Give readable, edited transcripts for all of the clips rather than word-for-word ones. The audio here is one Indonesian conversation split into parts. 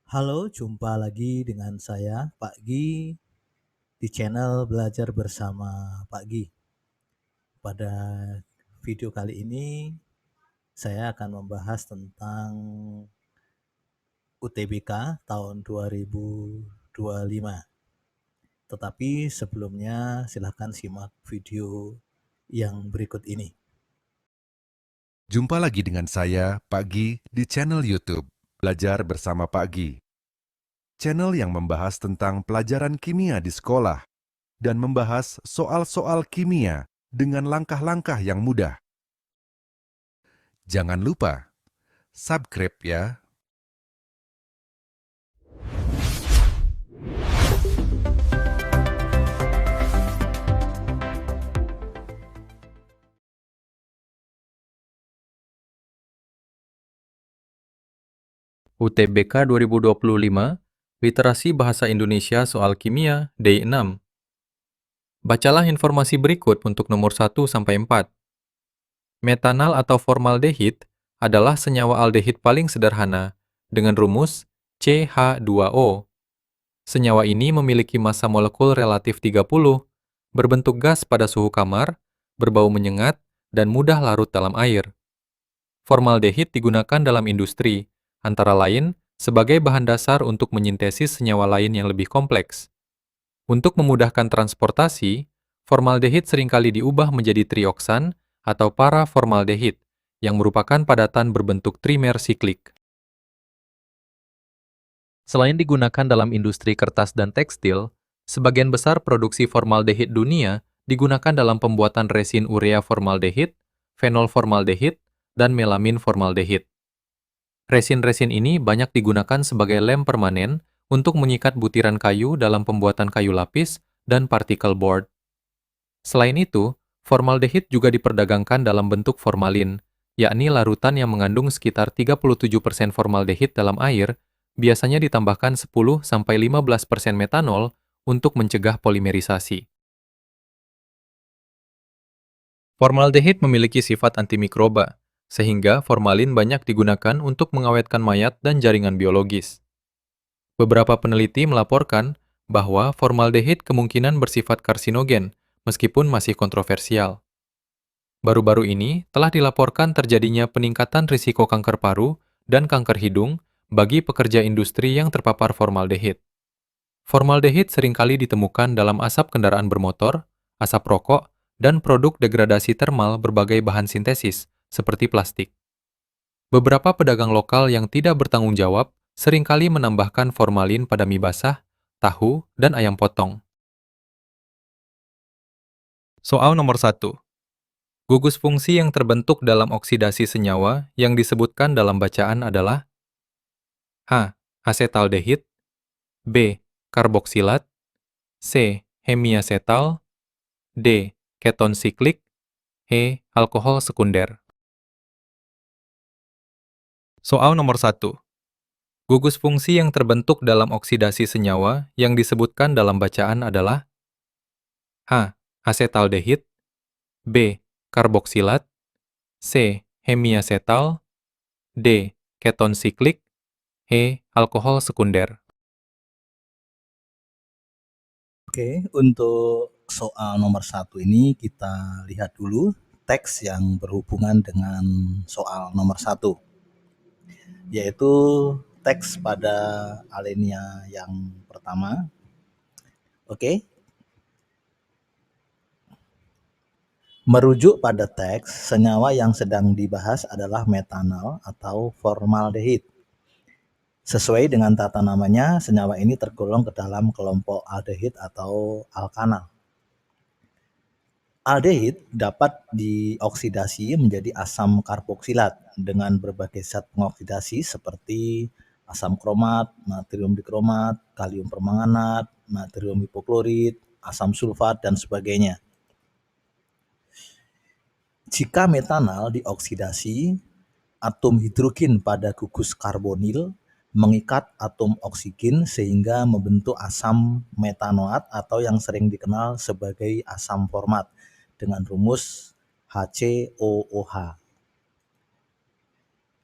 Halo, jumpa lagi dengan saya, Pak Gi, di channel Belajar Bersama Pak Gi. Pada video kali ini, saya akan membahas tentang UTBK tahun 2025. Tetapi sebelumnya, silahkan simak video yang berikut ini. Jumpa lagi dengan saya, Pak Gi, di channel YouTube Belajar Bersama Pak Gi. Channel yang membahas tentang pelajaran kimia di sekolah dan membahas soal-soal kimia dengan langkah-langkah yang mudah. Jangan lupa, subscribe ya. UTBK 2025, Literasi Bahasa Indonesia Soal Kimia, Day 6. Bacalah informasi berikut untuk nomor 1-4. Metanal atau formaldehid adalah senyawa aldehid paling sederhana, dengan rumus CH2O. Senyawa ini memiliki massa molekul relatif 30, berbentuk gas pada suhu kamar, berbau menyengat, dan mudah larut dalam air. Formaldehid digunakan dalam industri, antara lain sebagai bahan dasar untuk menyintesis senyawa lain yang lebih kompleks. Untuk memudahkan transportasi, formaldehid seringkali diubah menjadi trioksan atau paraformaldehid, yang merupakan padatan berbentuk trimer siklik. Selain digunakan dalam industri kertas dan tekstil, sebagian besar produksi formaldehid dunia digunakan dalam pembuatan resin urea formaldehid, fenol formaldehid, dan melamin formaldehid. Resin-resin ini banyak digunakan sebagai lem permanen untuk mengikat butiran kayu dalam pembuatan kayu lapis dan partikel board. Selain itu, formaldehid juga diperdagangkan dalam bentuk formalin, yakni larutan yang mengandung sekitar 37% formaldehid dalam air, biasanya ditambahkan 10-15% metanol untuk mencegah polimerisasi. Formaldehid memiliki sifat antimikroba, sehingga formalin banyak digunakan untuk mengawetkan mayat dan jaringan biologis. Beberapa peneliti melaporkan bahwa formaldehid kemungkinan bersifat karsinogen, meskipun masih kontroversial. Baru-baru ini telah dilaporkan terjadinya peningkatan risiko kanker paru dan kanker hidung bagi pekerja industri yang terpapar formaldehid. Formaldehid seringkali ditemukan dalam asap kendaraan bermotor, asap rokok, dan produk degradasi termal berbagai bahan sintesis, seperti plastik. Beberapa pedagang lokal yang tidak bertanggung jawab seringkali menambahkan formalin pada mie basah, tahu, dan ayam potong. Soal nomor 1. Gugus fungsi yang terbentuk dalam oksidasi senyawa yang disebutkan dalam bacaan adalah A. Asetaldehid, B. Karboksilat, C. Hemiasetal, D. Keton siklik, E. Alkohol sekunder. Soal nomor 1. Gugus fungsi yang terbentuk dalam oksidasi senyawa yang disebutkan dalam bacaan adalah A. Asetaldehid, B. Karboksilat, C. Hemiasetal, D. Keton siklik, E. Alkohol sekunder. Oke, untuk soal nomor 1 ini kita lihat dulu teks yang berhubungan dengan soal nomor 1. Yaitu teks pada alinea yang pertama. Oke. Merujuk pada teks, senyawa yang sedang dibahas adalah metanal atau formaldehid. Sesuai dengan tata namanya, senyawa ini tergolong ke dalam kelompok aldehid atau alkanal. Aldehid dapat dioksidasi menjadi asam karboksilat dengan berbagai zat pengoksidasi seperti asam kromat, natrium dikromat, kalium permanganat, natrium hipoklorit, asam sulfat, dan sebagainya. Jika metanal dioksidasi, atom hidrogen pada gugus karbonil mengikat atom oksigen sehingga membentuk asam metanoat atau yang sering dikenal sebagai asam format dengan rumus HCOOH.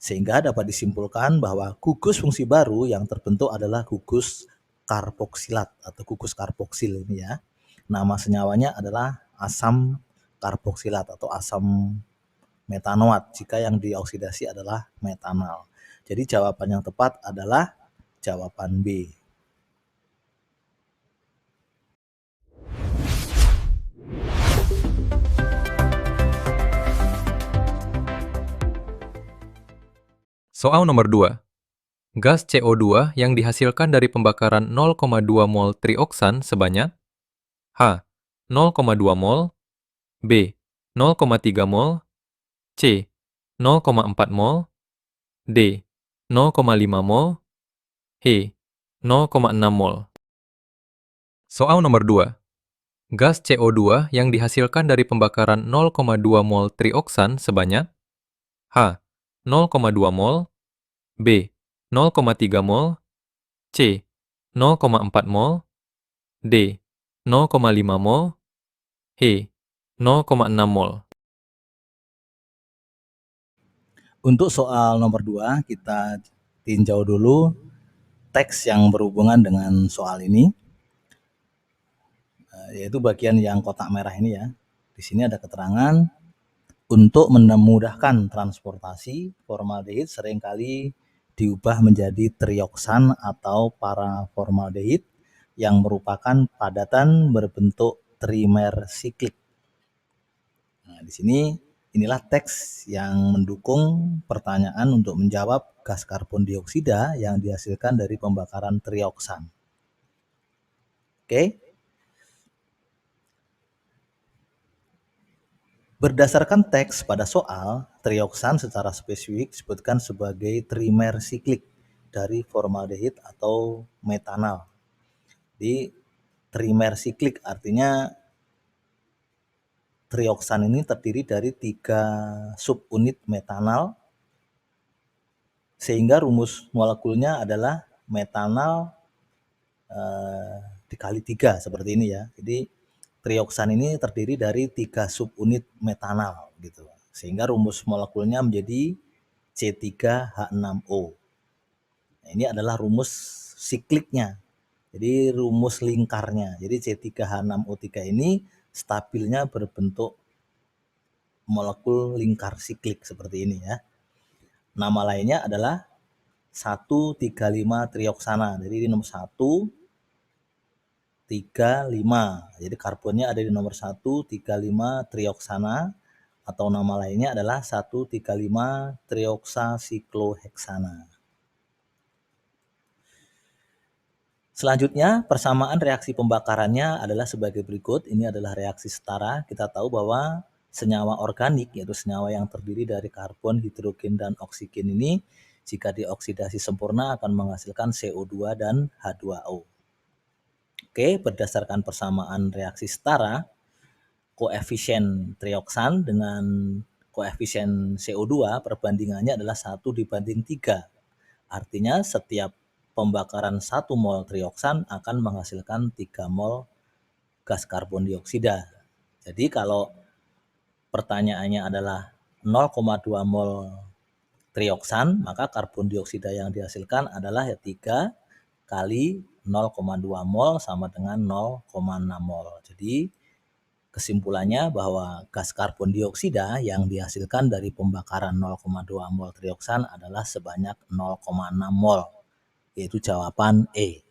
Sehingga dapat disimpulkan bahwa gugus fungsi baru yang terbentuk adalah gugus karboksilat atau gugus karboksil ini ya. Nama senyawanya adalah asam karboksilat atau asam metanoat jika yang dioksidasi adalah metanal. Jadi jawaban yang tepat adalah jawaban B. Soal nomor 2. Gas CO2 yang dihasilkan dari pembakaran 0,2 mol trioksan sebanyak H. 0,2 mol, B. 0,3 mol, C. 0,4 mol, D. 0,5 mol, E. 0,6 mol. Soal nomor 2. Gas CO2 yang dihasilkan dari pembakaran 0,2 mol trioksan sebanyak H. 0,2 mol, B. 0,3 mol, C. 0,4 mol, D. 0,5 mol, E. 0,6 mol. Untuk soal nomor 2, kita tinjau dulu teks yang berhubungan dengan soal ini, yaitu bagian yang kotak merah ini ya. Di sini ada keterangan, untuk memudahkan transportasi, formaldehid seringkali diubah menjadi trioksan atau paraformaldehid yang merupakan padatan berbentuk trimer siklik. Nah, di sini inilah teks yang mendukung pertanyaan untuk menjawab gas karbon dioksida yang dihasilkan dari pembakaran trioksan. Oke. Berdasarkan teks pada soal, trioksan secara spesifik disebutkan sebagai trimer siklik dari formaldehid atau metanal. Di trimer siklik artinya trioksan ini terdiri dari 3 subunit metanal, sehingga rumus molekulnya adalah metanal dikali 3 seperti ini ya. Jadi trioksan ini terdiri dari 3 subunit metanal gitu. Sehingga rumus molekulnya menjadi C3H6O. Nah, ini adalah rumus sikliknya. Jadi rumus lingkarnya. Jadi C3H6O3 ini stabilnya berbentuk molekul lingkar siklik seperti ini ya. Nama lainnya adalah 1,3,5 trioksana. Jadi ini nomor 1, 3,5. Jadi karbonnya ada di nomor 1,3,5 trioksana atau nama lainnya adalah 1,3,5 trioksasikloheksana. Selanjutnya, persamaan reaksi pembakarannya adalah sebagai berikut. Ini adalah reaksi setara. Kita tahu bahwa senyawa organik, yaitu senyawa yang terdiri dari karbon, hidrogen, dan oksigen ini, jika dioksidasi sempurna akan menghasilkan CO2 dan H2O. Oke, berdasarkan persamaan reaksi setara, koefisien trioksan dengan koefisien CO2 perbandingannya adalah 1:3. Artinya setiap pembakaran 1 mol trioksan akan menghasilkan 3 mol gas karbon dioksida. Jadi kalau pertanyaannya adalah 0,2 mol trioksan, maka karbon dioksida yang dihasilkan adalah 3 kali 0,2 mol sama dengan 0,6 mol. Jadi kesimpulannya bahwa gas karbon dioksida yang dihasilkan dari pembakaran 0,2 mol trioksan adalah sebanyak 0,6 mol, yaitu jawaban E.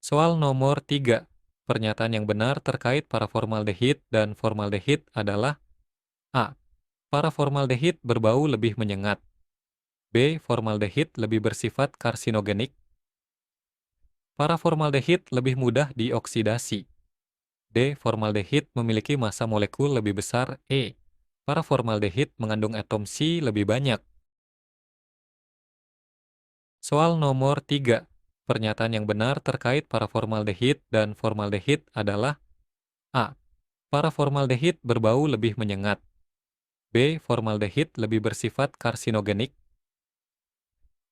Soal nomor 3. Pernyataan yang benar terkait paraformaldehid dan formaldehid adalah A. Paraformaldehid berbau lebih menyengat. B. Formaldehid lebih bersifat karsinogenik. Paraformaldehid lebih mudah dioksidasi. D. Formaldehid memiliki massa molekul lebih besar. E. Paraformaldehid mengandung atom C lebih banyak. Soal nomor 3. Pernyataan yang benar terkait paraformaldehid dan formaldehid adalah A. Paraformaldehid berbau lebih menyengat. B. Formaldehid lebih bersifat karsinogenik.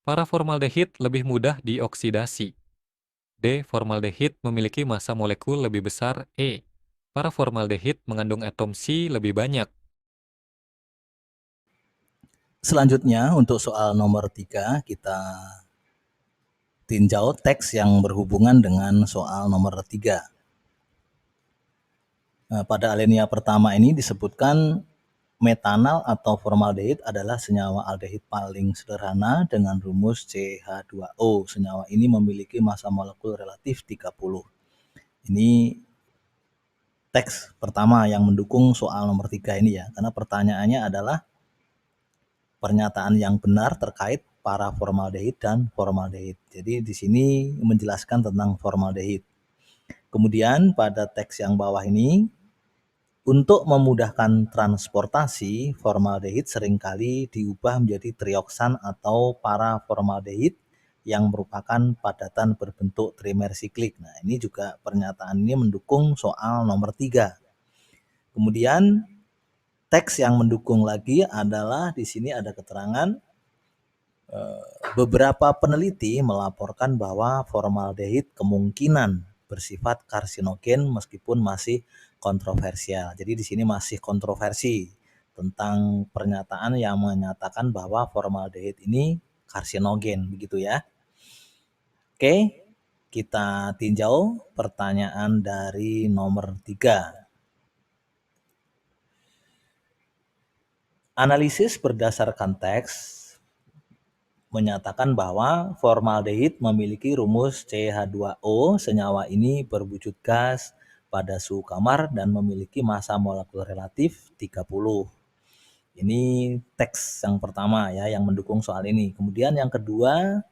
Paraformaldehid lebih mudah dioksidasi. D. Formaldehid memiliki massa molekul lebih besar. E. Paraformaldehid mengandung atom Si lebih banyak. Selanjutnya untuk soal nomor 3 kita tinjau teks yang berhubungan dengan soal nomor 3. Pada alinea pertama ini disebutkan metanal atau formaldehid adalah senyawa aldehid paling sederhana dengan rumus CH2O. Senyawa ini memiliki massa molekul relatif 30. Ini teks pertama yang mendukung soal nomor 3 ini ya, karena pertanyaannya adalah pernyataan yang benar terkait paraformaldehid dan formaldehid. Jadi di sini menjelaskan tentang formaldehid. Kemudian pada teks yang bawah ini, untuk memudahkan transportasi, formaldehid seringkali diubah menjadi trioksan atau paraformaldehid yang merupakan padatan berbentuk trimer siklik. Nah, ini juga pernyataan ini mendukung soal nomor 3. Kemudian teks yang mendukung lagi adalah di sini ada keterangan beberapa peneliti melaporkan bahwa formaldehid kemungkinan bersifat karsinogen meskipun masih kontroversial. Jadi di sini masih kontroversi tentang pernyataan yang menyatakan bahwa formaldehid ini karsinogen, begitu ya. Oke, kita tinjau pertanyaan dari nomor 3. Analisis berdasarkan teks menyatakan bahwa formaldehid memiliki rumus CH2O. Senyawa ini berwujud gas pada suhu kamar dan memiliki massa molekul relatif 30. Ini teks yang pertama ya yang mendukung soal ini. Kemudian yang kedua,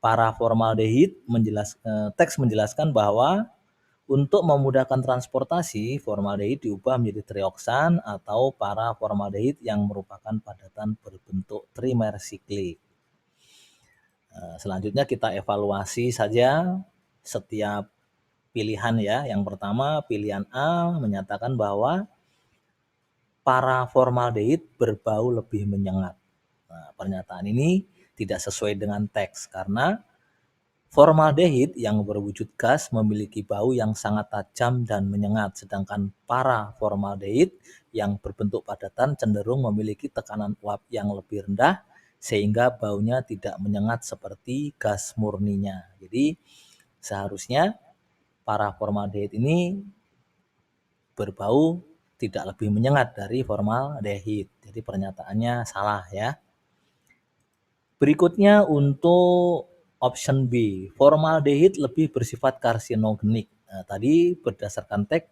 paraformaldehid teks menjelaskan bahwa untuk memudahkan transportasi, formaldehid diubah menjadi trioksan atau paraformaldehid yang merupakan padatan berbentuk trimer siklik. Selanjutnya kita evaluasi saja setiap pilihan ya. Yang pertama pilihan A menyatakan bahwa paraformaldehid berbau lebih menyengat. Nah, pernyataan ini tidak sesuai dengan teks karena formaldehid yang berwujud gas memiliki bau yang sangat tajam dan menyengat, sedangkan paraformaldehid yang berbentuk padatan cenderung memiliki tekanan uap yang lebih rendah sehingga baunya tidak menyengat seperti gas murninya. Jadi seharusnya paraformaldehid ini berbau tidak lebih menyengat dari formaldehid. Jadi pernyataannya salah ya. Berikutnya untuk option B, formaldehid lebih bersifat karsinogenik. Nah, tadi berdasarkan teks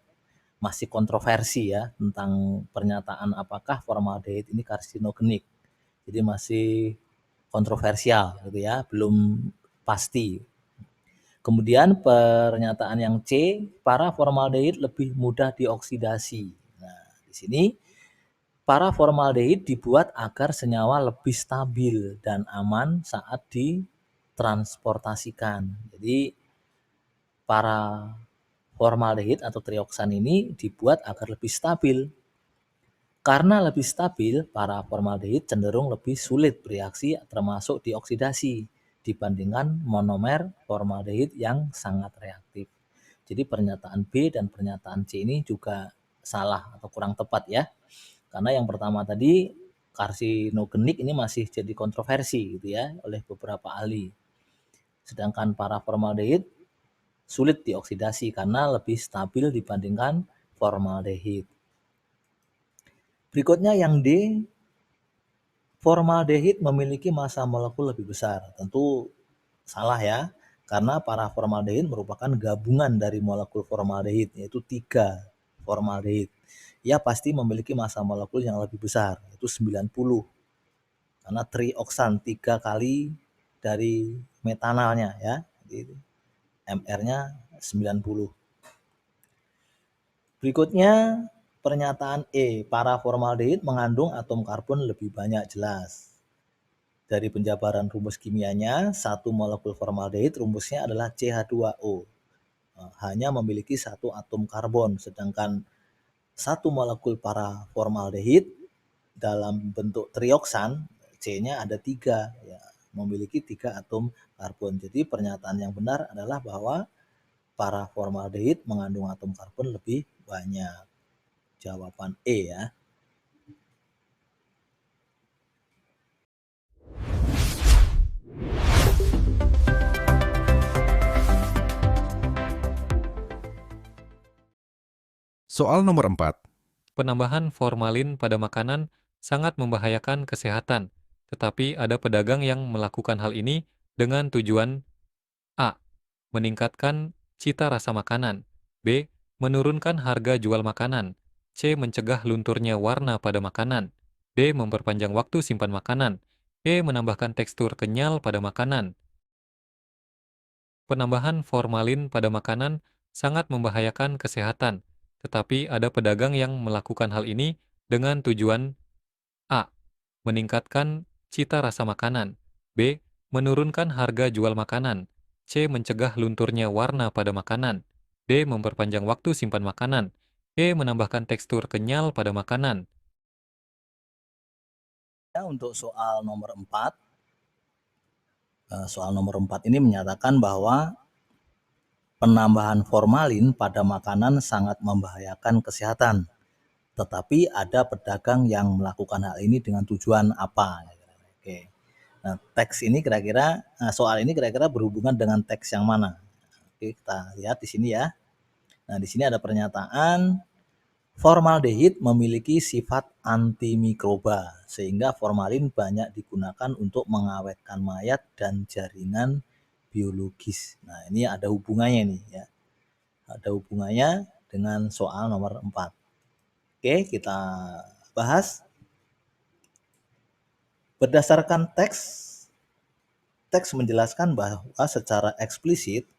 masih kontroversi ya tentang pernyataan apakah formaldehid ini karsinogenik. Jadi masih kontroversial gitu ya, belum pasti. Kemudian pernyataan yang C, paraformaldehid lebih mudah dioksidasi. Nah, di sini paraformaldehid dibuat agar senyawa lebih stabil dan aman saat ditransportasikan. Jadi paraformaldehid atau trioksan ini dibuat agar lebih stabil. Karena lebih stabil, paraformaldehid cenderung lebih sulit bereaksi termasuk dioksidasi dibandingkan monomer formaldehid yang sangat reaktif. Jadi pernyataan B dan pernyataan C ini juga salah atau kurang tepat ya. Karena yang pertama tadi karsinogenik ini masih jadi kontroversi gitu ya oleh beberapa ahli. Sedangkan paraformaldehid sulit dioksidasi karena lebih stabil dibandingkan formaldehid. Berikutnya yang D, formaldehid memiliki massa molekul lebih besar. Tentu salah ya, karena paraformaldehid merupakan gabungan dari molekul formaldehid, yaitu 3 formaldehid. Ia pasti memiliki massa molekul yang lebih besar, yaitu 90. Karena trioksan 3 kali dari metanalnya ya. Jadi MR-nya 90. Berikutnya pernyataan E, paraformaldehid mengandung atom karbon lebih banyak. Jelas. Dari penjabaran rumus kimianya, satu molekul formaldehid rumusnya adalah CH2O. Hanya memiliki satu atom karbon, sedangkan satu molekul paraformaldehid dalam bentuk trioksan, C-nya ada 3. Ya. memiliki 3 atom karbon. Jadi pernyataan yang benar adalah bahwa paraformaldehid mengandung atom karbon lebih banyak. Jawaban E ya. Soal nomor 4. Penambahan formalin pada makanan sangat membahayakan kesehatan, tetapi ada pedagang yang melakukan hal ini dengan tujuan A. Meningkatkan cita rasa makanan. B. Menurunkan harga jual makanan. C. Mencegah lunturnya warna pada makanan. D. Memperpanjang waktu simpan makanan. E. Menambahkan tekstur kenyal pada makanan. Penambahan formalin pada makanan sangat membahayakan kesehatan, tetapi ada pedagang yang melakukan hal ini dengan tujuan A. Meningkatkan cita rasa makanan. B. Menurunkan harga jual makanan. C. Mencegah lunturnya warna pada makanan. D. Memperpanjang waktu simpan makanan. E. Menambahkan tekstur kenyal pada makanan. Untuk soal nomor 4, ini menyatakan bahwa penambahan formalin pada makanan sangat membahayakan kesehatan. Tetapi ada pedagang yang melakukan hal ini dengan tujuan apa? Oke. Nah, soal ini kira-kira berhubungan dengan teks yang mana? Oke, kita lihat di sini ya. Nah, di sini ada pernyataan formaldehid memiliki sifat antimikroba, sehingga formalin banyak digunakan untuk mengawetkan mayat dan jaringan biologis. Nah, ini ada hubungannya nih ya. Ada hubungannya dengan soal nomor 4. Oke, kita bahas. Berdasarkan teks menjelaskan bahwa secara eksplisit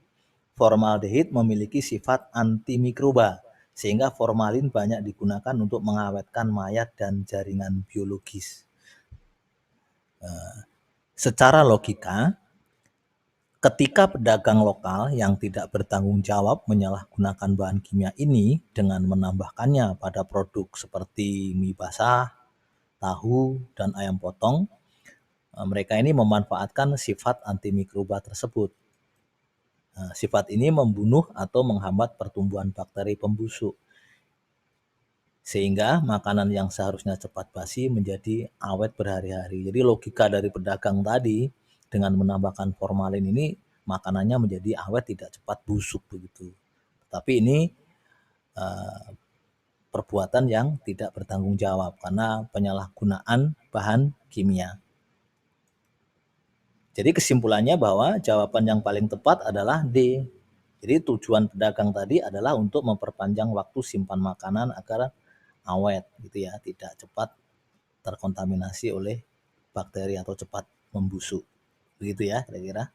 formaldehid memiliki sifat antimikroba, sehingga formalin banyak digunakan untuk mengawetkan mayat dan jaringan biologis. Secara logika, ketika pedagang lokal yang tidak bertanggung jawab menyalahgunakan bahan kimia ini dengan menambahkannya pada produk seperti mie basah, tahu, dan ayam potong, mereka ini memanfaatkan sifat antimikroba tersebut. Sifat ini membunuh atau menghambat pertumbuhan bakteri pembusuk, sehingga makanan yang seharusnya cepat basi menjadi awet berhari-hari. Jadi logika dari pedagang tadi, dengan menambahkan formalin ini, makanannya menjadi awet, tidak cepat busuk begitu. Tapi ini perbuatan yang tidak bertanggung jawab karena penyalahgunaan bahan kimia. Jadi kesimpulannya bahwa jawaban yang paling tepat adalah D. Jadi tujuan pedagang tadi adalah untuk memperpanjang waktu simpan makanan agar awet gitu ya, tidak cepat terkontaminasi oleh bakteri atau cepat membusuk. Begitu ya kira-kira.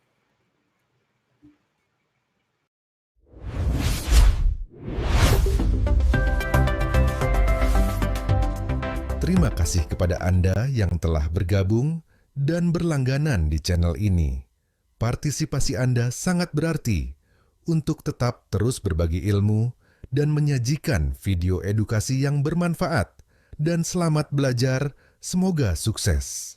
Terima kasih kepada Anda yang telah bergabung dan berlangganan di channel ini. Partisipasi Anda sangat berarti untuk tetap terus berbagi ilmu dan menyajikan video edukasi yang bermanfaat. Dan selamat belajar, semoga sukses.